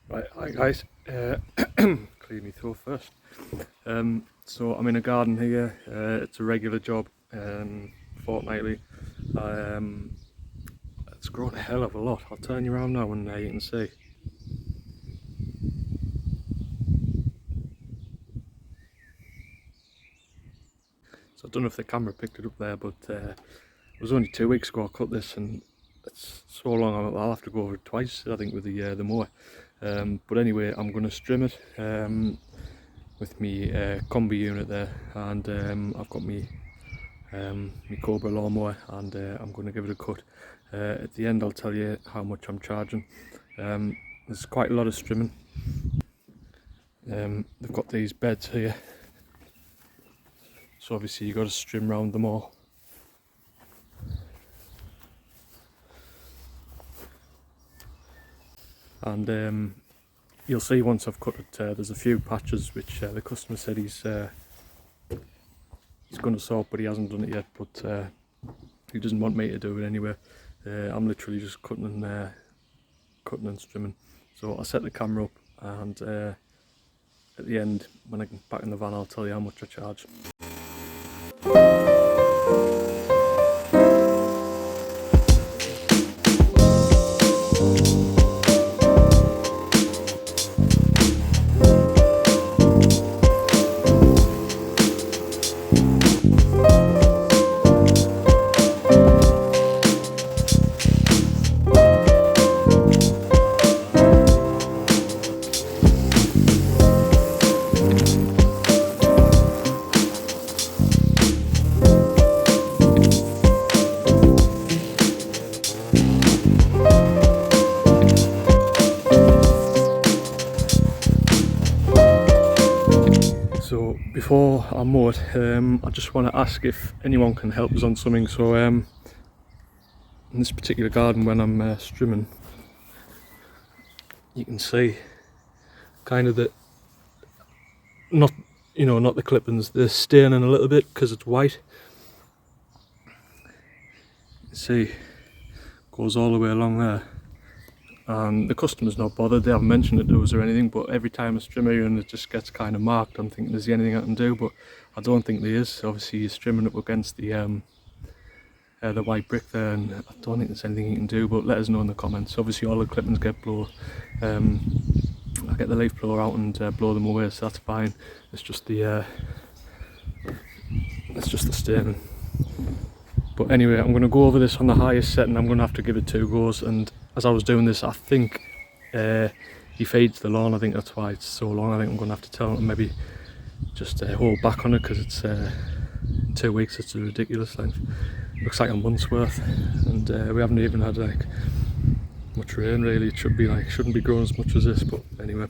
Right, hi guys. Clear my throat first. So I'm in a garden here. It's a regular job, fortnightly. It's grown a hell of a lot. I'll turn you around now and you can see. So I don't know if the camera picked it up there, but it was only 2 weeks ago I cut this, and it's so long I'll have to go over it twice, I think, with the mower. But anyway, I'm going to strim it with my combi unit there, and I've got my Cobra lawnmower, and I'm going to give it a cut. At the end I'll tell you how much I'm charging. There's quite a lot of strimming. They've got these beds here, so obviously you've got to strim round them all. And you'll see once I've cut it, there's a few patches which the customer said he's going to sort, but he hasn't done it yet. But he doesn't want me to do it anyway. I'm literally just cutting and strimming. So I'll set the camera up, and at the end, when I get back in the van, I'll tell you how much I charge. So before I mow it, I just want to ask if anyone can help us on something. So in this particular garden, when I'm strimming, you can see kind of not the clippings, they're staining a little bit because it's white. You see, goes all the way along there. And the customer's not bothered, they haven't mentioned it to us or anything, but every time I strim here and it just gets kind of marked, I'm thinking, is there anything I can do? But I don't think there is. Obviously you're strimming up against the white brick there, and I don't think there's anything you can do, but let us know in the comments. Obviously all the clippings get blown. I get the leaf blower out and blow them away, so that's fine. It's just the staining. But anyway, I'm going to go over this on the highest setting. I'm going to have to give it 2 goes, and as I was doing this, I think he fades the lawn. I think that's why it's so long. I think I'm going to have to tell him to maybe just hold back on it, because it's 2 weeks. It's a ridiculous length. Looks like a month's worth, and we haven't even had like much rain really. It should be like, shouldn't be growing as much as this, but anyway.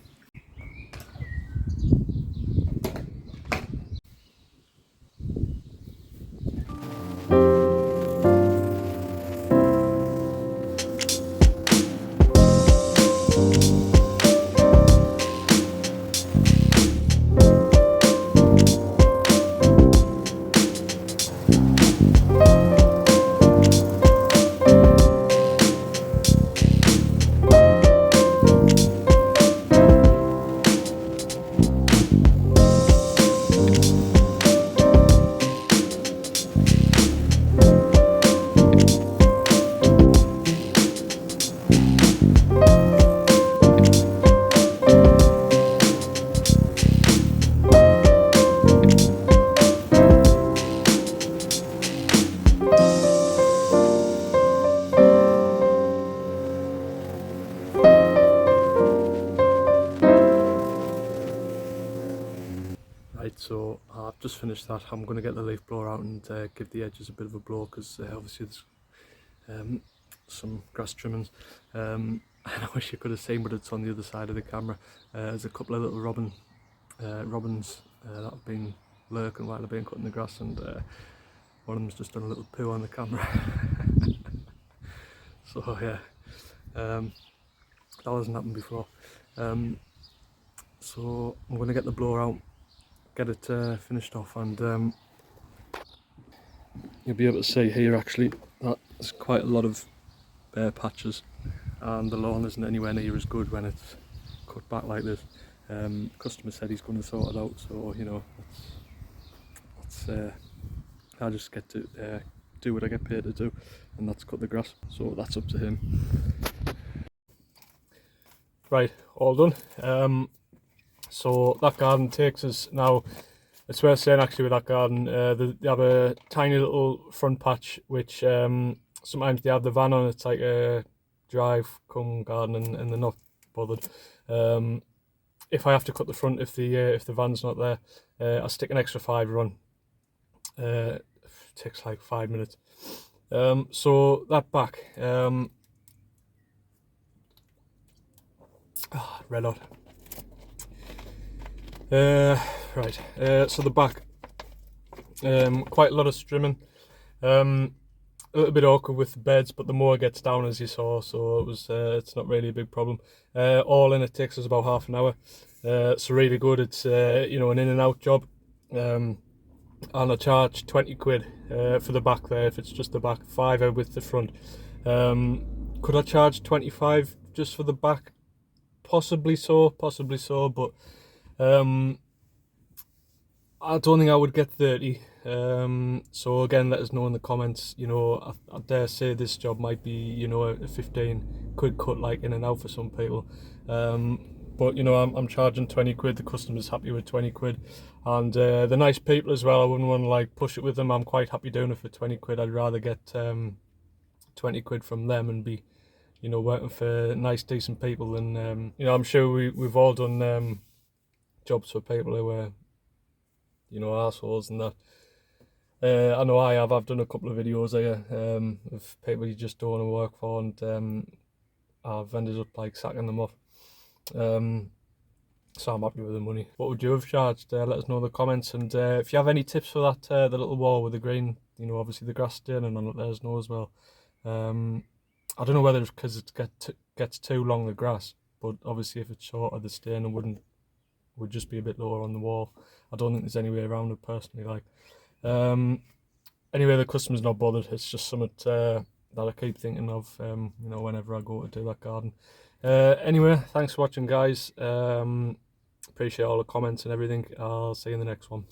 Right, so I've just finished that. I'm going to get the leaf blower out and give the edges a bit of a blow, because obviously there's some grass trimmings. And I wish you could have seen, but it's on the other side of the camera. There's a couple of little robins that have been lurking while I've been cutting the grass, and one of them's just done a little poo on the camera. So yeah, that hasn't happened before. So I'm going to get the blower out, get it finished off, and you'll be able to see here actually that there's quite a lot of bare patches, and the lawn isn't anywhere near as good when it's cut back like this. The customer said he's going to sort it out, so you know, I just get to do what I get paid to do, and that's cut the grass, so that's up to him. Right, all done. So that garden takes us now. It's worth saying actually with that garden, they have a tiny little front patch which sometimes they have the van on. It's like a drive come garden, and they're not bothered. If I have to cut the front, if the van's not there, I stick an extra £5 on. It takes like 5 minutes. So that back, red hot. Right, so the back, quite a lot of strimming, a little bit awkward with the beds, but the mower gets down as you saw, so it was it's not really a big problem. All in, it takes us about half an hour, so really good. It's you know, an in and out job, and I charge 20 quid for the back there if it's just the back, £5 with the front. Could I charge 25 just for the back? Possibly so, but I don't think I would get 30. So again, let us know in the comments. You know, I dare say this job might be, you know, a 15 quid cut, like in and out for some people. But you know, I'm charging 20 quid. The customer's happy with 20 quid, and they're nice people as well. I wouldn't want to like push it with them. I'm quite happy doing it for 20 quid. I'd rather get 20 quid from them and be, you know, working for nice, decent people. And you know, I'm sure we've all done jobs for people who are, you know, assholes and that. I know I have. I've done a couple of videos here of people you just don't want to work for, and I've ended up like sacking them off. So I'm happy with the money. What would you have charged? Let us know in the comments, and if you have any tips for that, the little wall with the green, you know, obviously the grass staining on it, let us know as well. I don't know whether it's because it gets too long, the grass, but obviously if it's shorter, the staining would just be a bit lower on the wall. I don't think there's any way around it personally. Like, anyway, the customer's not bothered. It's just something that I keep thinking of, you know, whenever I go to do that garden. Anyway, thanks for watching, guys. Appreciate all the comments and everything. I'll see you in the next one.